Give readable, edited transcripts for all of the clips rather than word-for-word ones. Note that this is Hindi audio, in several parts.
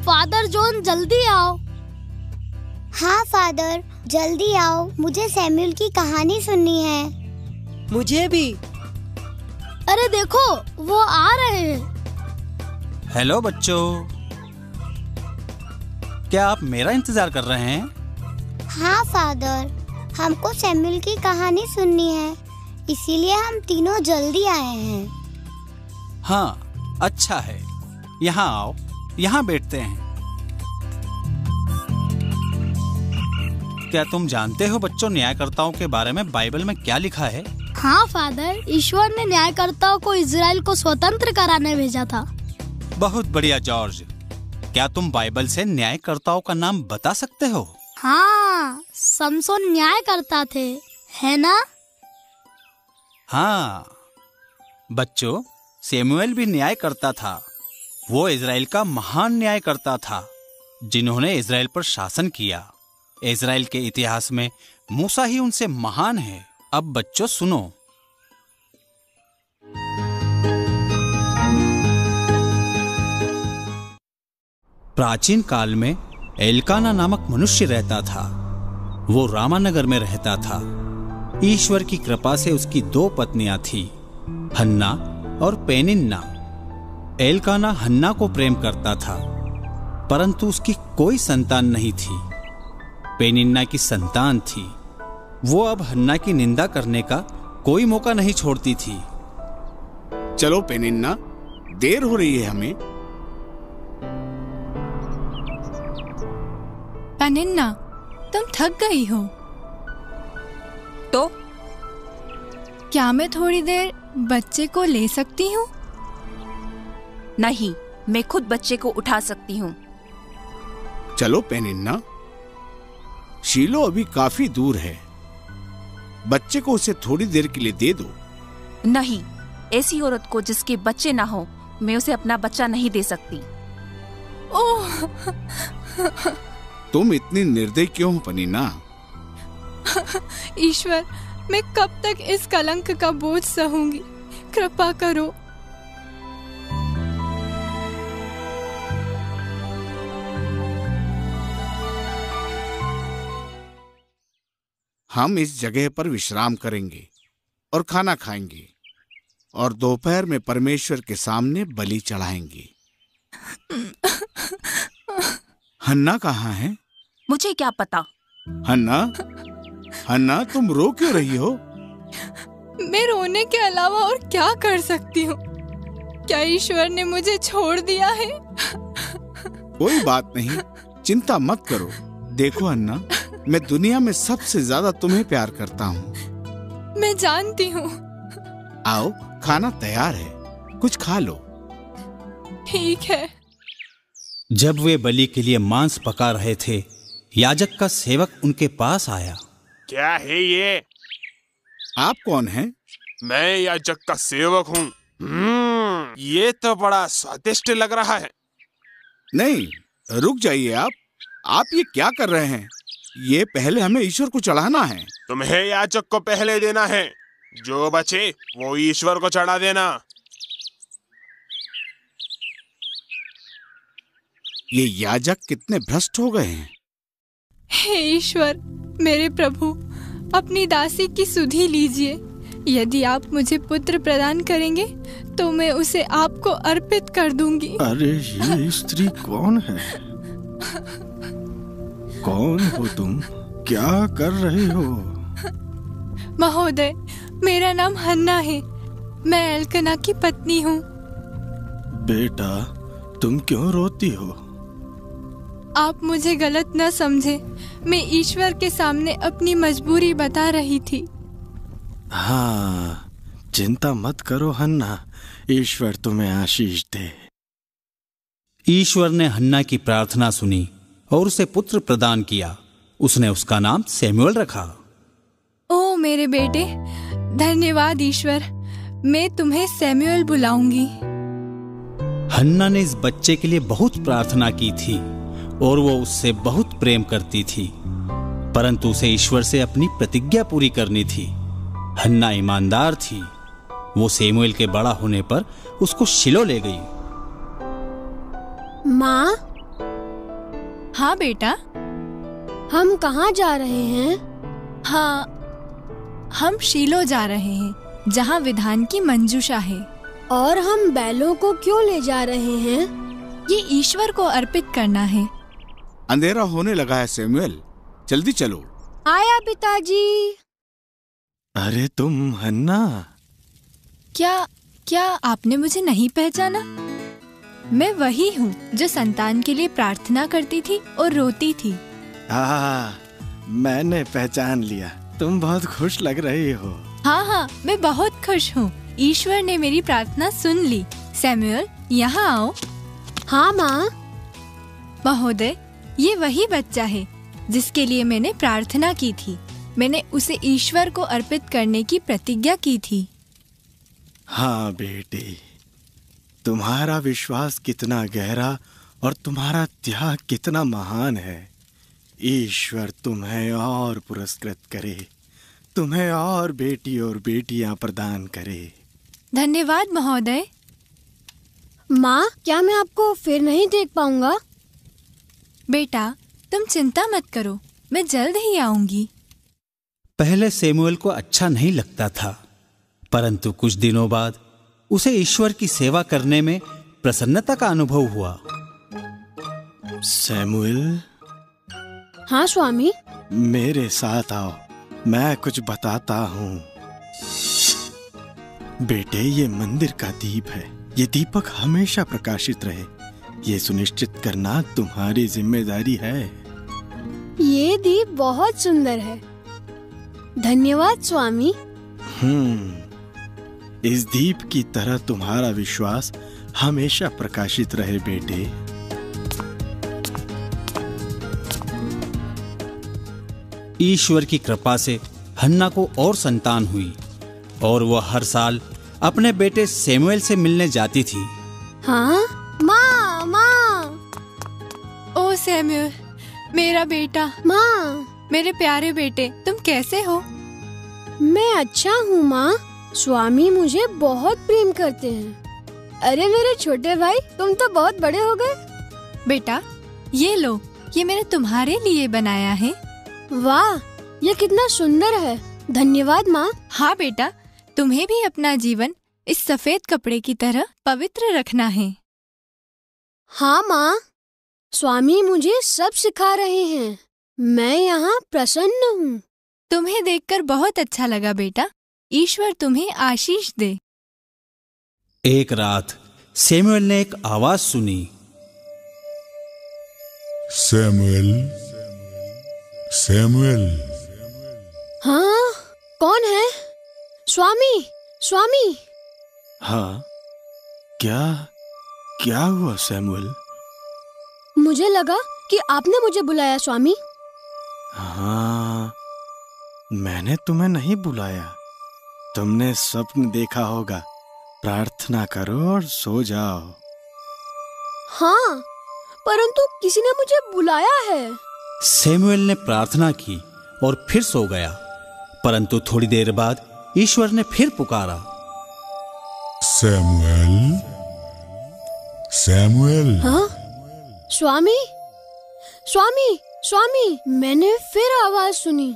फादर जॉन, जल्दी आओ। हाँ फादर, जल्दी आओ, मुझे सैमुअल की कहानी सुननी है। मुझे भी। अरे देखो, वो आ रहे हैं। हेलो बच्चों, क्या आप मेरा इंतजार कर रहे हैं? हाँ फादर, हमको सैमुअल की कहानी सुननी है, इसीलिए हम तीनों जल्दी आए हैं। हाँ, अच्छा है। यहाँ आओ, यहाँ बैठते हैं। क्या तुम जानते हो बच्चों, न्यायकर्ताओं के बारे में बाइबल में क्या लिखा है? हाँ फादर, ईश्वर ने न्यायकर्ताओं को इजराइल को स्वतंत्र कराने भेजा था। बहुत बढ़िया जॉर्ज। क्या तुम बाइबल से न्यायकर्ताओं का नाम बता सकते हो? हाँ, समसोन न्यायकर्ता थे, है ना? हाँ बच्चों, सैमुअल भी न्यायकर्ता था। वो इजराइल का महान न्यायकर्ता था, जिन्होंने इजराइल पर शासन किया। इजराइल के इतिहास में मूसा ही उनसे महान है। अब बच्चों सुनो। प्राचीन काल में एल्काना नामक मनुष्य रहता था। वो रामानगर में रहता था। ईश्वर की कृपा से उसकी 2 पत्नियां थीं, हन्ना और पेनिन्ना। एल्काना हन्ना को प्रेम करता था, परंतु उसकी कोई संतान नहीं थी। पेनिन्ना की संतान थी। वो अब हन्ना की निंदा करने का कोई मौका नहीं छोड़ती थी। चलो पेनिन्ना, देर हो रही है हमें। पेनिन्ना, तुम थक गई हो तो क्या मैं थोड़ी देर बच्चे को ले सकती हूँ? नहीं, मैं खुद बच्चे को उठा सकती हूँ। चलो पेनिन्ना, शीलो अभी काफी दूर है। बच्चे को उसे थोड़ी देर के लिए दे दो। नहीं, ऐसी औरत को जिसके बच्चे ना हो, मैं उसे अपना बच्चा नहीं दे सकती। ओह! तुम इतनी निर्दयी क्यों हो पेनिन्ना? ईश्वर, मैं कब तक इस कलंक का बोझ सहूंगी? कृपा करो। हम इस जगह पर विश्राम करेंगे और खाना खाएंगे और दोपहर में परमेश्वर के सामने बलि चढ़ाएंगे। हन्ना कहाँ है? मुझे क्या पता। हन्ना, हन्ना, तुम रो क्यों रही हो? मैं रोने के अलावा और क्या कर सकती हूँ? क्या ईश्वर ने मुझे छोड़ दिया है? कोई बात नहीं, चिंता मत करो। देखो हन्ना, मैं दुनिया में सबसे ज्यादा तुम्हें प्यार करता हूँ। मैं जानती हूँ। आओ, खाना तैयार है, कुछ खा लो। ठीक है। जब वे बलि के लिए मांस पका रहे थे, याजक का सेवक उनके पास आया। क्या है ये? आप कौन हैं? मैं याजक का सेवक हूँ। ये तो बड़ा स्वादिष्ट लग रहा है। नहीं, रुक जाइए आप ये क्या कर रहे हैं? ये पहले हमें ईश्वर को चढ़ाना है। तुम्हें याजक को पहले देना है, जो बचे वो ईश्वर को चढ़ा देना। ये याजक कितने भ्रष्ट हो गए हैं। हे ईश्वर, मेरे प्रभु, अपनी दासी की सुधि लीजिए। यदि आप मुझे पुत्र प्रदान करेंगे तो मैं उसे आपको अर्पित कर दूंगी। अरे ये स्त्री कौन है? कौन हो तुम? क्या कर रहे हो? महोदय, मेरा नाम हन्ना है। मैं एल्कना की पत्नी हूँ। बेटा, तुम क्यों रोती हो? आप मुझे गलत न समझे, मैं ईश्वर के सामने अपनी मजबूरी बता रही थी। हाँ, चिंता मत करो हन्ना, ईश्वर तुम्हें आशीष दे। ईश्वर ने हन्ना की प्रार्थना सुनी और उसे पुत्र प्रदान किया। उसने उसका नाम सैमुअल रखा। ओ मेरे बेटे, धन्यवाद ईश्वर, मैं तुम्हें सैमुअल बुलाऊंगी। हन्ना ने इस बच्चे के लिए बहुत प्रार्थना की थी और वो उससे बहुत प्रेम करती थी, परंतु उसे ईश्वर से अपनी प्रतिज्ञा पूरी करनी थी। हन्ना ईमानदार थी। वो सैमुअल के बड़ा होने पर उसको शिलो ले गई। माँ, हाँ बेटा। हम कहाँ जा रहे हैं? हाँ, हम शीलो जा रहे हैं, जहाँ विधान की मंजूषा है। और हम बैलों को क्यों ले जा रहे हैं? ये ईश्वर को अर्पित करना है। अंधेरा होने लगा है सैमुअल, जल्दी चलो। आया पिताजी। अरे तुम हन्ना। क्या आपने मुझे नहीं पहचाना? मैं वही हूँ जो संतान के लिए प्रार्थना करती थी और रोती थी। मैंने पहचान लिया, तुम बहुत खुश लग रही हो। हाँ, मैं बहुत खुश हूँ। ईश्वर ने मेरी प्रार्थना सुन ली। सैमुअल, यहाँ आओ। हाँ माँ। महोदय, ये वही बच्चा है जिसके लिए मैंने प्रार्थना की थी। मैंने उसे ईश्वर को अर्पित करने की प्रतिज्ञा की थी। हाँ बेटी, तुम्हारा विश्वास कितना गहरा और तुम्हारा त्याग कितना महान है। ईश्वर तुम्हें और पुरस्कृत करे, तुम्हें और बेटी और बेटियां प्रदान करे। धन्यवाद महोदय। माँ, क्या मैं आपको फिर नहीं देख पाऊंगा? बेटा, तुम चिंता मत करो, मैं जल्द ही आऊंगी। पहले सैमुअल को अच्छा नहीं लगता था, परंतु कुछ दिनों बाद उसे ईश्वर की सेवा करने में प्रसन्नता का अनुभव हुआ। सैमुअल। हाँ स्वामी। मेरे साथ आओ, मैं कुछ बताता हूँ। बेटे, ये मंदिर का दीप है। ये दीपक हमेशा प्रकाशित रहे, ये सुनिश्चित करना तुम्हारी जिम्मेदारी है। ये दीप बहुत सुंदर है। धन्यवाद स्वामी। इस दीप की तरह तुम्हारा विश्वास हमेशा प्रकाशित रहे बेटे। ईश्वर की कृपा से हन्ना को और संतान हुई और वह हर साल अपने बेटे सैमुअल से मिलने जाती थी। हाँ माँ, माँ। ओ सैमुअल, मेरा बेटा। माँ, मेरे प्यारे बेटे, तुम कैसे हो? मैं अच्छा हूँ माँ। स्वामी मुझे बहुत प्रेम करते हैं। अरे मेरे छोटे भाई, तुम तो बहुत बड़े हो गए। बेटा, ये लो, ये मैंने तुम्हारे लिए बनाया है। वाह, ये कितना सुंदर है। धन्यवाद माँ। हाँ बेटा, तुम्हें भी अपना जीवन इस सफेद कपड़े की तरह पवित्र रखना है। हाँ माँ, स्वामी मुझे सब सिखा रहे हैं। मैं यहाँ प्रसन्न हूँ। तुम्हें देखकर बहुत अच्छा लगा बेटा। ईश्वर तुम्हें आशीष दे। एक रात सैमुअल ने एक आवाज सुनी। Samuel, Samuel. हाँ, कौन है? स्वामी, स्वामी। हाँ, क्या हुआ सैमुअल? मुझे लगा कि आपने मुझे बुलाया स्वामी। हाँ, मैंने तुम्हें नहीं बुलाया। तुमने स्वप्न देखा होगा। प्रार्थना करो और सो जाओ। हाँ, परंतु किसी ने मुझे बुलाया है। सैमुअल ने प्रार्थना की और फिर सो गया, परंतु थोड़ी देर बाद ईश्वर ने फिर पुकारा। Samuel, Samuel. हाँ? स्वामी, स्वामी, स्वामी। मैंने फिर आवाज सुनी।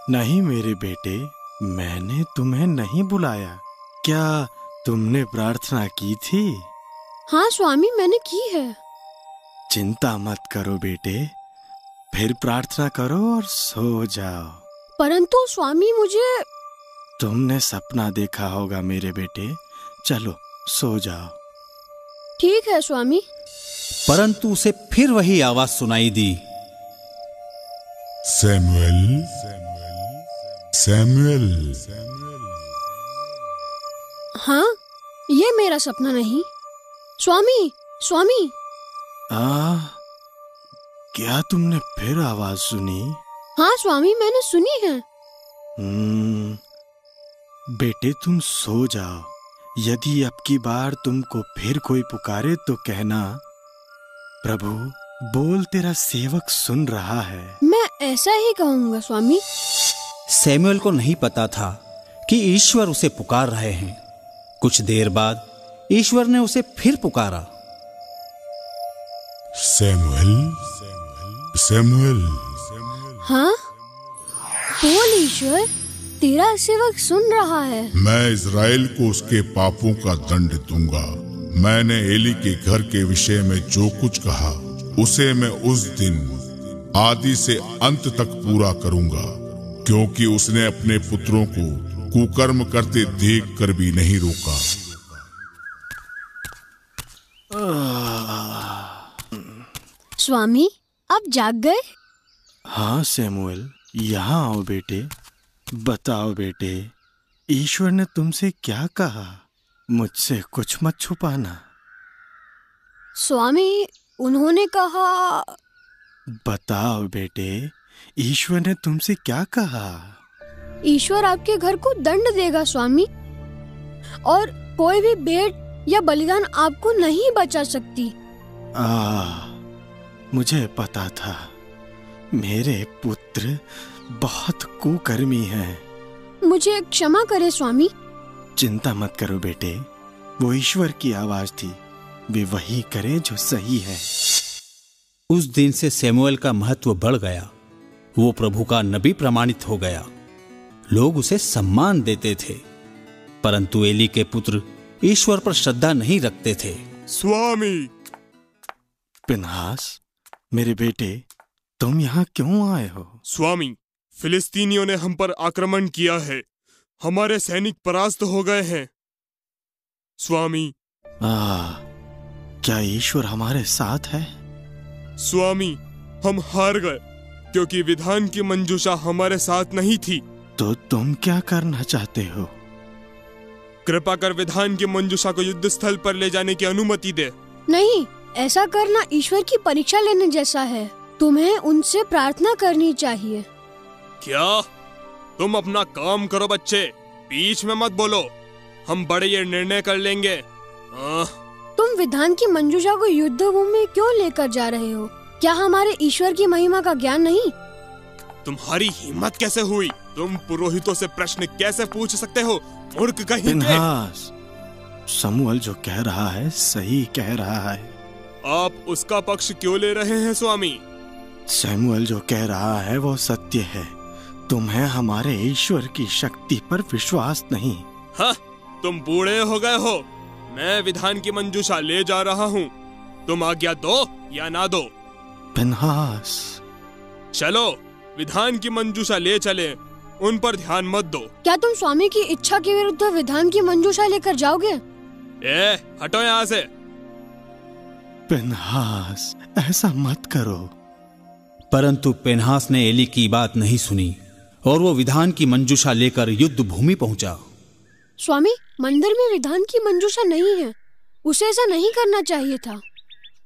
नहीं मेरे बेटे, मैंने तुम्हें नहीं बुलाया। क्या तुमने प्रार्थना की थी? हाँ स्वामी, मैंने की है। चिंता मत करो बेटे, फिर प्रार्थना करो और सो जाओ। परंतु स्वामी मुझे। तुमने सपना देखा होगा मेरे बेटे। चलो सो जाओ। ठीक है स्वामी। परंतु उसे फिर वही आवाज सुनाई दी। Samuel, Samuel. हाँ, ये मेरा सपना नहीं। स्वामी, स्वामी। क्या तुमने फिर आवाज सुनी? हाँ स्वामी, मैंने सुनी है। बेटे तुम सो जाओ। यदि अब की बार तुमको फिर कोई पुकारे तो कहना, प्रभु बोल, तेरा सेवक सुन रहा है। मैं ऐसा ही कहूँगा स्वामी। सैमुअल को नहीं पता था कि ईश्वर उसे पुकार रहे हैं। कुछ देर बाद ईश्वर ने उसे फिर पुकारा। Samuel, Samuel. हाँ, बोल ईश्वर, तेरा सेवक सुन रहा है। मैं इज़राइल को उसके पापों का दंड दूंगा। मैंने एली के घर के विषय में जो कुछ कहा उसे मैं उस दिन आदि से अंत तक पूरा करूंगा, क्योंकि उसने अपने पुत्रों को कुकर्म करते देखकर भी नहीं रोका। स्वामी, आप जाग गए? हाँ सैमुअल, यहाँ आओ बेटे। बताओ बेटे, ईश्वर ने तुमसे क्या कहा? मुझसे कुछ मत छुपाना। स्वामी, उन्होंने कहा। बताओ बेटे, ईश्वर ने तुमसे क्या कहा? ईश्वर आपके घर को दंड देगा स्वामी, और कोई भी भेंट या बलिदान आपको नहीं बचा सकती। मुझे पता था। मेरे पुत्र बहुत कुकर्मी हैं। मुझे क्षमा करे स्वामी। चिंता मत करो बेटे, वो ईश्वर की आवाज थी। वे वही करे जो सही है। उस दिन से सैमुअल का महत्व बढ़ गया। वो प्रभु का नबी प्रमाणित हो गया। लोग उसे सम्मान देते थे, परंतु एली के पुत्र ईश्वर पर श्रद्धा नहीं रखते थे। स्वामी। पिनहास, मेरे बेटे, तुम यहाँ क्यों आए हो? स्वामी, फिलिस्तीनियों ने हम पर आक्रमण किया है। हमारे सैनिक परास्त हो गए हैं। स्वामी। क्या ईश्वर हमारे साथ है? स्वामी, हम हार गए क्योंकि विधान की मंजूषा हमारे साथ नहीं थी। तो तुम क्या करना चाहते हो? कृपा कर विधान की मंजूषा को युद्ध स्थल पर ले जाने की अनुमति दे। नहीं, ऐसा करना ईश्वर की परीक्षा लेने जैसा है। तुम्हें उनसे प्रार्थना करनी चाहिए। क्या? तुम अपना काम करो बच्चे, बीच में मत बोलो। हम बड़े ये निर्णय कर लेंगे। तुम विधान की मंजूषा को युद्ध भूमि में क्यों लेकर जा रहे हो? क्या हमारे ईश्वर की महिमा का ज्ञान नहीं? तुम्हारी हिम्मत कैसे हुई? तुम पुरोहितों से प्रश्न कैसे पूछ सकते हो? मूर्ख कहीं के। पिनहास, शमूएल जो कह रहा है सही कह रहा है। आप उसका पक्ष क्यों ले रहे हैं स्वामी? शमूएल जो कह रहा है वो सत्य है। तुम्हें हमारे ईश्वर की शक्ति पर विश्वास नहीं। हाँ, तुम बूढ़े हो गए हो। मैं विधान की मंजूषा ले जा रहा हूँ। तुम आज्ञा दो या ना दो। पिनहास, चलो, विधान की मंजूषा ले चले। उन पर ध्यान मत दो। क्या तुम स्वामी की इच्छा के विरुद्ध विधान की मंजूषा लेकर जाओगे? हटो यहाँ से। पिनहास, ऐसा मत करो। परंतु पिनहास ने एली की बात नहीं सुनी और वो विधान की मंजूषा लेकर युद्ध भूमि पहुंचा। स्वामी, मंदिर में विधान की मंजूषा नहीं है। उसे ऐसा नहीं करना चाहिए था।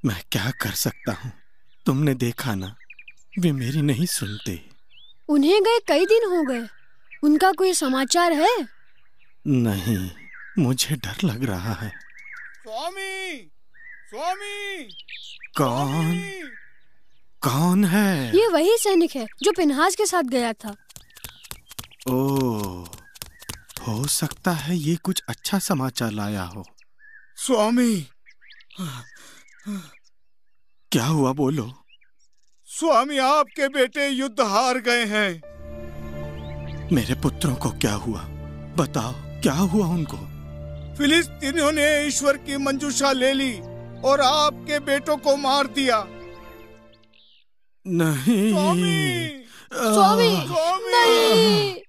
मैं क्या कर सकता हूँ? तुमने देखा ना, वे मेरी नहीं सुनते। उन्हें गए कई दिन हो गए। उनका कोई समाचार है? नहीं, मुझे डर लग रहा है। स्वामी, स्वामी। कौन है? ये वही सैनिक है जो पिनहास के साथ गया था। ओह, हो सकता है ये कुछ अच्छा समाचार लाया हो। स्वामी। क्या हुआ, बोलो। स्वामी, आपके बेटे युद्ध हार गए हैं। मेरे पुत्रों को क्या हुआ? बताओ, क्या हुआ उनको? फिलिस्तीनियों ने ईश्वर की मंजूषा ले ली और आपके बेटों को मार दिया। नहीं। स्वामी, स्वामी, नहीं।